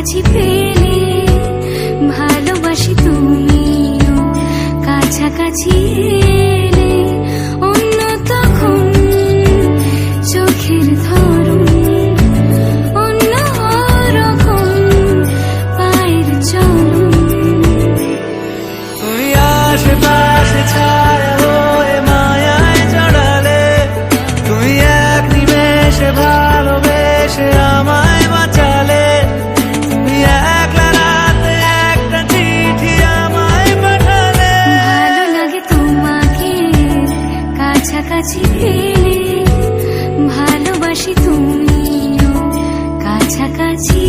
কাছাকাছি পেলে ভালোবাসি তুমিও কাছাকাছি এলে অন্য তখন চোখের ধরন অন্য রকম পায়ের চলন তুই আশেপাশে ছায়া হয়ে মায়ায় জড়ালে তুই এক নিমেষে ভালোবেসে আমায় বাঁচালে তুমি একলা রাতে একটা চিঠি আমায় পাঠালে ভালো লাগে তোমাকে কাছাকাছি পেলে ভালোবাসি তুমিও কাছাকাছি